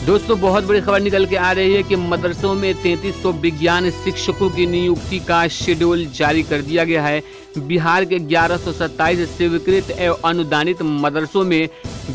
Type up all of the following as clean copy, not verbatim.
दोस्तों बहुत बड़ी खबर निकल के आ रही है कि मदरसों में 3300 विज्ञान शिक्षकों की नियुक्ति का शेड्यूल जारी कर दिया गया है। बिहार के 1127 स्वीकृत एवं अनुदानित मदरसों में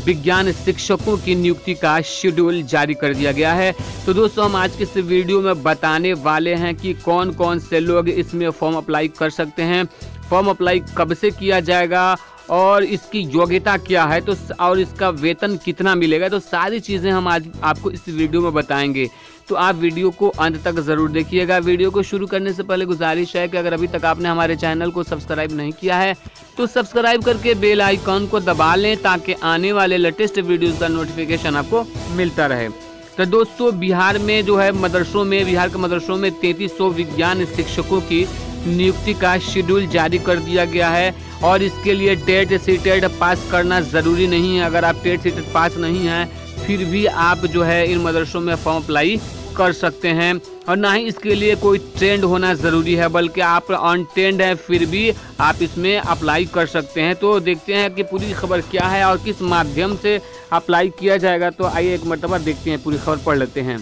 विज्ञान शिक्षकों की नियुक्ति का शेड्यूल जारी कर दिया गया है। तो दोस्तों हम आज के इस वीडियो में बताने वाले हैं कि कौन कौन से लोग इसमें फॉर्म अप्लाई कर सकते हैं, फॉर्म अप्लाई कब से किया जाएगा और इसकी योग्यता क्या है, तो और इसका वेतन कितना मिलेगा। तो सारी चीज़ें हम आज आपको इस वीडियो में बताएंगे, तो आप वीडियो को अंत तक ज़रूर देखिएगा। वीडियो को शुरू करने से पहले गुजारिश है कि अगर अभी तक आपने हमारे चैनल को सब्सक्राइब नहीं किया है तो सब्सक्राइब करके बेल आइकॉन को दबा लें ताकि आने वाले लेटेस्ट वीडियोज़ का नोटिफिकेशन आपको मिलता रहे। तो दोस्तों बिहार में जो है बिहार के मदरसों में 3300 विज्ञान शिक्षकों की नियुक्ति का शेड्यूल जारी कर दिया गया है और इसके लिए टेट सीटेट पास करना ज़रूरी नहीं है। अगर आप टेट सीटेट पास नहीं हैं फिर भी आप जो है इन मदरसों में फॉर्म अप्लाई कर सकते हैं और ना ही इसके लिए कोई ट्रेंड होना ज़रूरी है, बल्कि आप अनट्रेंड हैं फिर भी आप इसमें अप्लाई कर सकते हैं। तो देखते हैं कि पूरी खबर क्या है और किस माध्यम से अप्लाई किया जाएगा। तो आइए एक मरतबा देखते हैं, पूरी खबर पढ़ लेते हैं।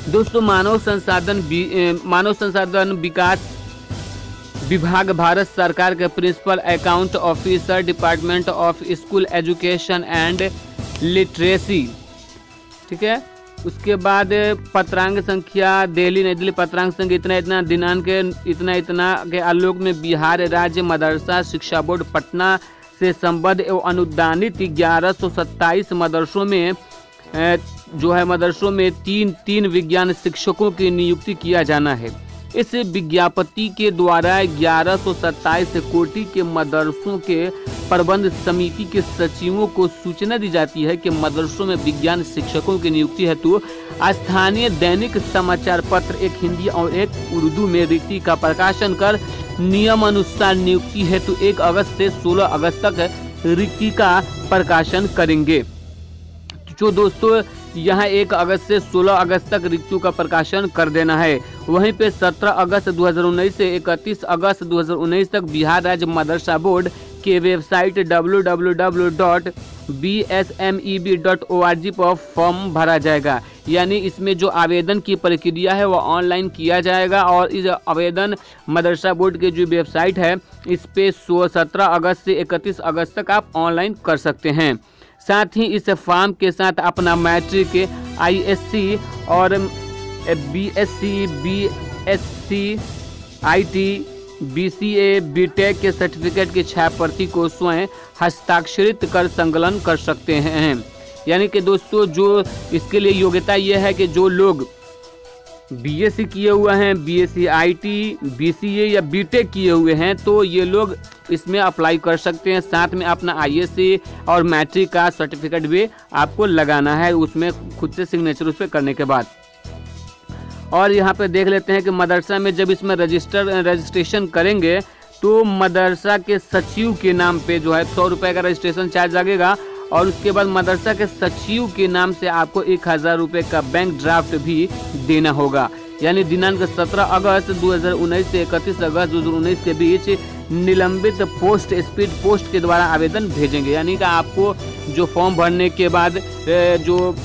दोस्तों मानव संसाधन विकास विभाग भारत सरकार के principal account officer department of school education and literacy, ठीक है। उसके बाद पत्रांक संख्या दिल्ली नई दिल्ली पत्रांक संख्या इतना दिनांक इतना के आलोक में बिहार राज्य मदरसा शिक्षा बोर्ड पटना से संबद्ध एवं अनुदानित 1127 मदरसों में मदरसों में तीन विज्ञान शिक्षकों की नियुक्ति किया जाना है। इस विज्ञप्ति के द्वारा 1127 कोटि के मदरसों के प्रबंध समिति के सचिवों को सूचना दी जाती है कि मदरसों में विज्ञान शिक्षकों की नियुक्ति हेतु स्थानीय दैनिक समाचार पत्र एक हिंदी और एक उर्दू में रिक्ति का प्रकाशन कर नियम अनुसार नियुक्ति हेतु 1 अगस्त से 16 अगस्त तक रिक्ति का प्रकाशन करेंगे। जो दोस्तों यहाँ 1 अगस्त से 16 अगस्त तक रिक्तियों का प्रकाशन कर देना है। वहीं पे 17 अगस्त 2019 से 31 अगस्त 2019 तक बिहार राज्य मदरसा बोर्ड के वेबसाइट www.bsmeb.org पर फॉर्म भरा जाएगा। यानी इसमें जो आवेदन की प्रक्रिया है वो ऑनलाइन किया जाएगा और इस आवेदन मदरसा बोर्ड के जो वेबसाइट है इस पे 17 अगस्त से 31 अगस्त तक आप ऑनलाइन कर सकते हैं। साथ ही इस फॉर्म के साथ अपना मैट्रिक, ISC और BSc, BSc, IT, BCA, BTech के सर्टिफिकेट की छाया प्रति को स्वयं हस्ताक्षरित कर संकलन कर सकते हैं। यानी कि दोस्तों जो इसके लिए योग्यता यह है कि जो लोग BSc किए हुए हैं, BSc IT, BCA या BTech किए हुए हैं तो ये लोग इसमें अप्लाई कर सकते हैं। साथ में अपना ISC और मैट्रिक का सर्टिफिकेट भी आपको लगाना है उसमें खुद से सिग्नेचर उस पर करने के बाद। और यहाँ पे देख लेते हैं कि मदरसा में जब इसमें रजिस्ट्रेशन करेंगे तो मदरसा के सचिव के नाम पे जो है 100 रुपये का रजिस्ट्रेशन चार्ज लगेगा और उसके बाद मदरसा के सचिव के नाम से आपको 1000 रुपये का बैंक ड्राफ्ट भी देना होगा। यानी दिनांक 17 अगस्त 2019 से 31 अगस्त 2019 के बीच निलंबित पोस्ट स्पीड पोस्ट के द्वारा आवेदन भेजेंगे। यानी कि आपको जो फॉर्म भरने के बाद जो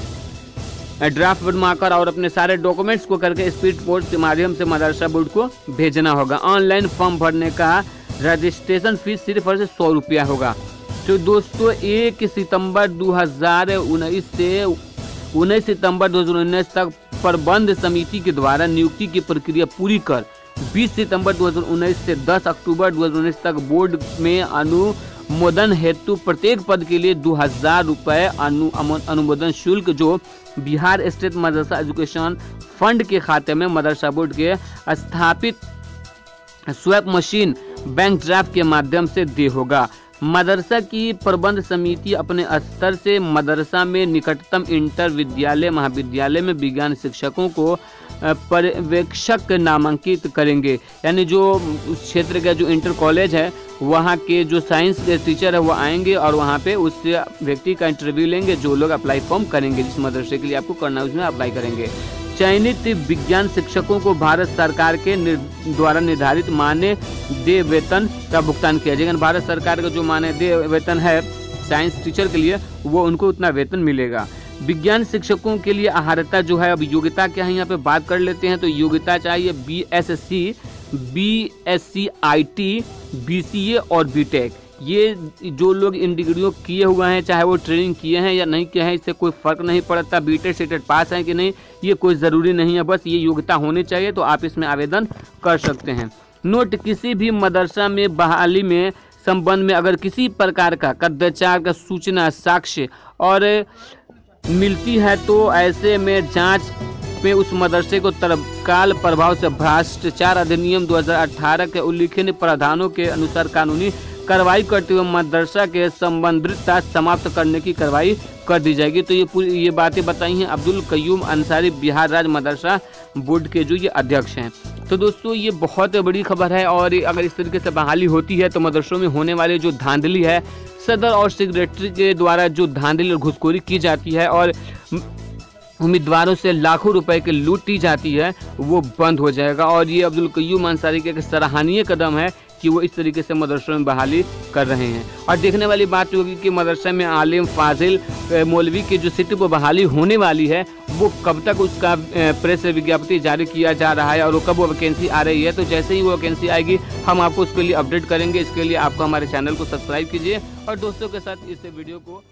ड्राफ्ट बनवाकर और अपने सारे डॉक्यूमेंट्स को करके स्पीड पोस्ट के माध्यम से मदरसा बोर्ड को भेजना होगा। ऑनलाइन फॉर्म भरने का रजिस्ट्रेशन फीस सिर्फ और सिर्फ 100 रुपया होगा। तो दोस्तों 1 सितंबर 2019 से 19 सितंबर 2019 तक प्रबंध समिति के द्वारा नियुक्ति की प्रक्रिया पूरी कर 20 सितंबर 2019 से 10 अक्टूबर 2019 तक बोर्ड में अनुमोदन हेतु प्रत्येक पद के लिए 2000 रुपये अनुमोदन शुल्क जो बिहार स्टेट मदरसा एजुकेशन फंड के खाते में मदरसा बोर्ड के स्थापित स्वैप मशीन बैंक ड्राफ्ट के माध्यम से दे होगा। मदरसा की प्रबंध समिति अपने स्तर से मदरसा में निकटतम इंटर विद्यालय महाविद्यालय में विज्ञान शिक्षकों को पर्यवेक्षक नामांकित करेंगे। यानी जो उस क्षेत्र का जो इंटर कॉलेज है वहाँ के जो साइंस के टीचर है वो आएंगे और वहाँ पे उस व्यक्ति का इंटरव्यू लेंगे जो लोग अप्लाई फॉर्म करेंगे, जिस मदरसे के लिए आपको करना है उसमें अप्लाई करेंगे। चयनित विज्ञान शिक्षकों को भारत सरकार के द्वारा निर्धारित मानदेय वेतन का भुगतान किया जाएगा। भारत सरकार का जो मानदेय वेतन है साइंस टीचर के लिए वो उनको उतना वेतन मिलेगा। विज्ञान शिक्षकों के लिए अहर्ता जो है, अब योग्यता क्या है यहाँ पे बात कर लेते हैं। तो योग्यता चाहिए BSc, BSc IT, BCA और BTech। ये जो लोग इन डिग्रियों किए हुए हैं, चाहे वो ट्रेनिंग किए हैं या नहीं किए हैं, इससे कोई फ़र्क नहीं पड़ता। BTech सेटेड पास है कि नहीं ये कोई ज़रूरी नहीं है, बस ये योग्यता होनी चाहिए, तो आप इसमें आवेदन कर सकते हैं। नोट, किसी भी मदरसा में बहाली में संबंध में अगर किसी प्रकार का कदाचार का सूचना, साक्ष्य और मिलती है तो ऐसे में जांच में उस मदरसे को तत्काल प्रभाव से भ्रष्टाचार अधिनियम 2018 के उल्लिखित प्रावधानों के अनुसार कानूनी कार्रवाई करते हुए मदरसा के संबंधितता समाप्त करने की कार्रवाई कर दी जाएगी। तो ये बातें बताई हैं अब्दुल कयूम अंसारी, बिहार राज्य मदरसा बोर्ड के जो ये अध्यक्ष हैं। तो दोस्तों ये बहुत बड़ी खबर है, और अगर इस तरीके से बहाली होती है तो मदरसों में होने वाले जो धांधली है, सदर और सेक्रेटरी के द्वारा जो धांधली और घुसखोरी की जाती है और उम्मीदवारों से लाखों रुपए की लूट की जाती है, वो बंद हो जाएगा। और ये अब्दुल कयूम अंसारी का एक सराहनीय कदम है कि वो इस तरीके से मदरसों में बहाली कर रहे हैं। और देखने वाली बात होगी कि मदरसे में आलिम, फाजिल, मौलवी की जो सीट पर बहाली होने वाली है, वो कब तक उसका प्रेस विज्ञप्ति जारी किया जा रहा है और वो कब वो वैकेंसी आ रही है। तो जैसे ही वो वैकेंसी आएगी हम आपको उसके लिए अपडेट करेंगे। इसके लिए आपको हमारे चैनल को सब्सक्राइब कीजिए और दोस्तों के साथ इस वीडियो को